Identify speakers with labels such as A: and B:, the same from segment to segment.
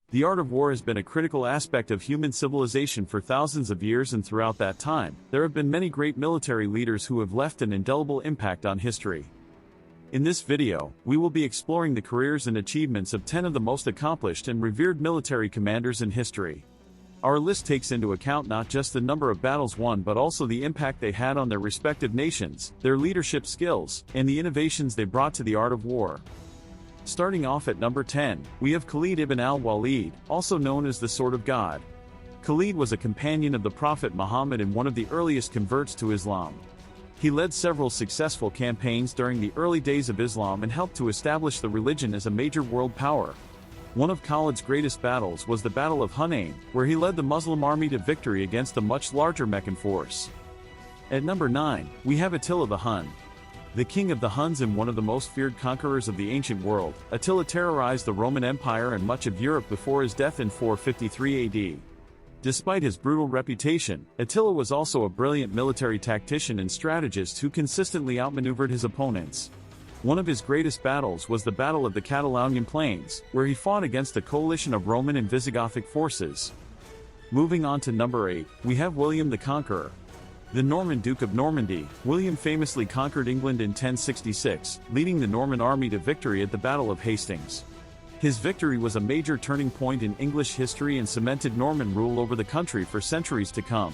A: The art of war has been a critical aspect of human civilization for thousands of years, and throughout that time, there have been many great military leaders who have left an indelible impact on history. In this video, we will be exploring the careers and achievements of 10 of the most accomplished and revered military commanders in history. Our list takes into account not just the number of battles won but also the impact they had on their respective nations, their leadership skills, and the innovations they brought to the art of war. Starting off at number 10, we have Khalid ibn al-Walid, also known as the Sword of God. Khalid was a companion of the Prophet Muhammad and one of the earliest converts to Islam. He led several successful campaigns during the early days of Islam and helped to establish the religion as a major world power. One of Khalid's greatest battles was the Battle of Hunain, where he led the Muslim army to victory against a much larger Meccan force. At number 9, we have Attila the Hun. The king of the Huns and one of the most feared conquerors of the ancient world, Attila terrorized the Roman Empire and much of Europe before his death in 453 AD. Despite his brutal reputation, Attila was also a brilliant military tactician and strategist who consistently outmaneuvered his opponents. One of his greatest battles was the Battle of the Catalonian Plains, where he fought against a coalition of Roman and Visigothic forces. Moving on to number 8, we have William the Conqueror. The Norman Duke of Normandy, William famously conquered England in 1066, leading the Norman army to victory at the Battle of Hastings. His victory was a major turning point in English history and cemented Norman rule over the country for centuries to come.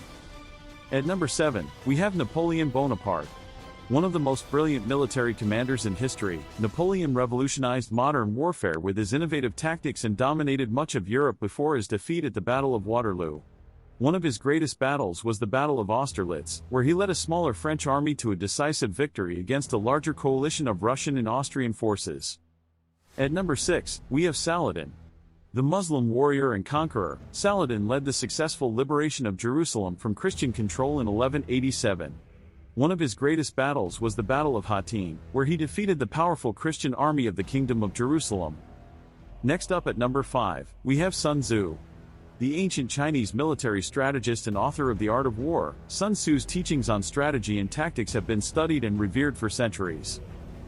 A: At number 7, we have Napoleon Bonaparte. One of the most brilliant military commanders in history, Napoleon revolutionized modern warfare with his innovative tactics and dominated much of Europe before his defeat at the Battle of Waterloo. One of his greatest battles was the Battle of Austerlitz, where he led a smaller French army to a decisive victory against a larger coalition of Russian and Austrian forces. At number 6, we have Saladin. The Muslim warrior and conqueror, Saladin led the successful liberation of Jerusalem from Christian control in 1187. One of his greatest battles was the Battle of Hattin, where he defeated the powerful Christian army of the Kingdom of Jerusalem. Next up at number 5, we have Sun Tzu. The ancient Chinese military strategist and author of The Art of War, Sun Tzu's teachings on strategy and tactics have been studied and revered for centuries.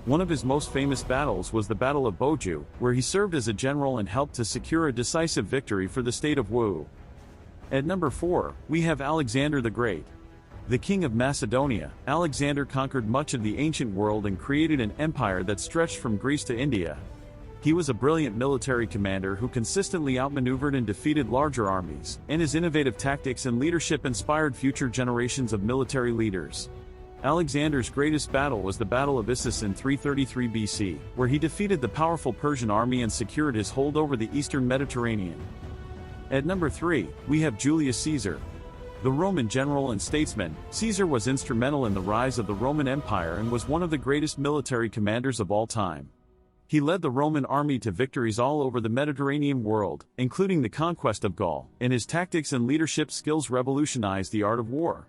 A: One of his most famous battles was the Battle of Boju, where he served as a general and helped to secure a decisive victory for the state of Wu. At number 4, we have Alexander the Great. The king of Macedonia, Alexander conquered much of the ancient world and created an empire that stretched from Greece to India. He was a brilliant military commander who consistently outmaneuvered and defeated larger armies, and his innovative tactics and leadership inspired future generations of military leaders. Alexander's greatest battle was the Battle of Issus in 333 BC, where he defeated the powerful Persian army and secured his hold over the eastern Mediterranean. At number 3, we have Julius Caesar. The Roman general and statesman, Caesar was instrumental in the rise of the Roman Empire and was one of the greatest military commanders of all time. He led the Roman army to victories all over the Mediterranean world, including the conquest of Gaul, and his tactics and leadership skills revolutionized the art of war.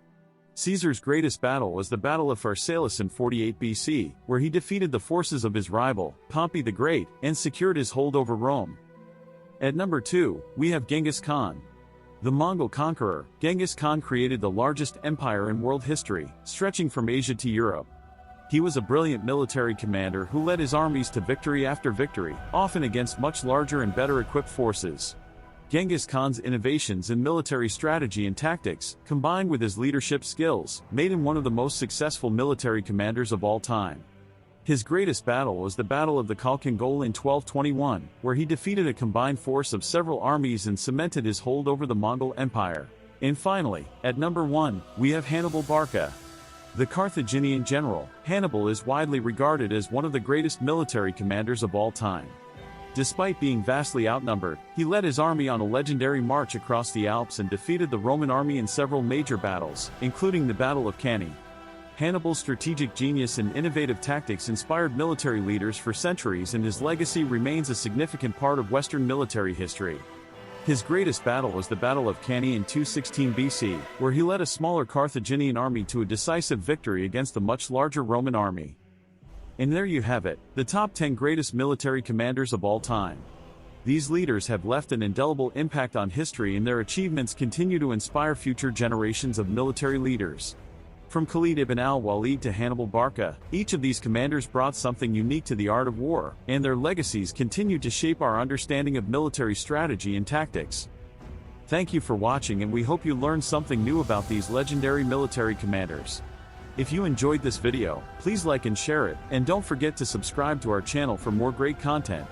A: Caesar's greatest battle was the Battle of Pharsalus in 48 BC, where he defeated the forces of his rival, Pompey the Great, and secured his hold over Rome. At number 2, we have Genghis Khan. The Mongol conqueror, Genghis Khan created the largest empire in world history, stretching from Asia to Europe. He was a brilliant military commander who led his armies to victory after victory, often against much larger and better equipped forces. Genghis Khan's innovations in military strategy and tactics, combined with his leadership skills, made him one of the most successful military commanders of all time. His greatest battle was the Battle of the Khalkhin Gol in 1221, where he defeated a combined force of several armies and cemented his hold over the Mongol Empire. And finally, at number 1, we have Hannibal Barca. The Carthaginian general, Hannibal is widely regarded as one of the greatest military commanders of all time. Despite being vastly outnumbered, he led his army on a legendary march across the Alps and defeated the Roman army in several major battles, including the Battle of Cannae. Hannibal's strategic genius and innovative tactics inspired military leaders for centuries, and his legacy remains a significant part of Western military history. His greatest battle was the Battle of Cannae in 216 BC, where he led a smaller Carthaginian army to a decisive victory against the much larger Roman army. And there you have it, the top 10 greatest military commanders of all time. These leaders have left an indelible impact on history, and their achievements continue to inspire future generations of military leaders. From Khalid ibn al-Walid to Hannibal Barca, each of these commanders brought something unique to the art of war, and their legacies continue to shape our understanding of military strategy and tactics. Thank you for watching, and we hope you learned something new about these legendary military commanders. If you enjoyed this video, please like and share it, and don't forget to subscribe to our channel for more great content.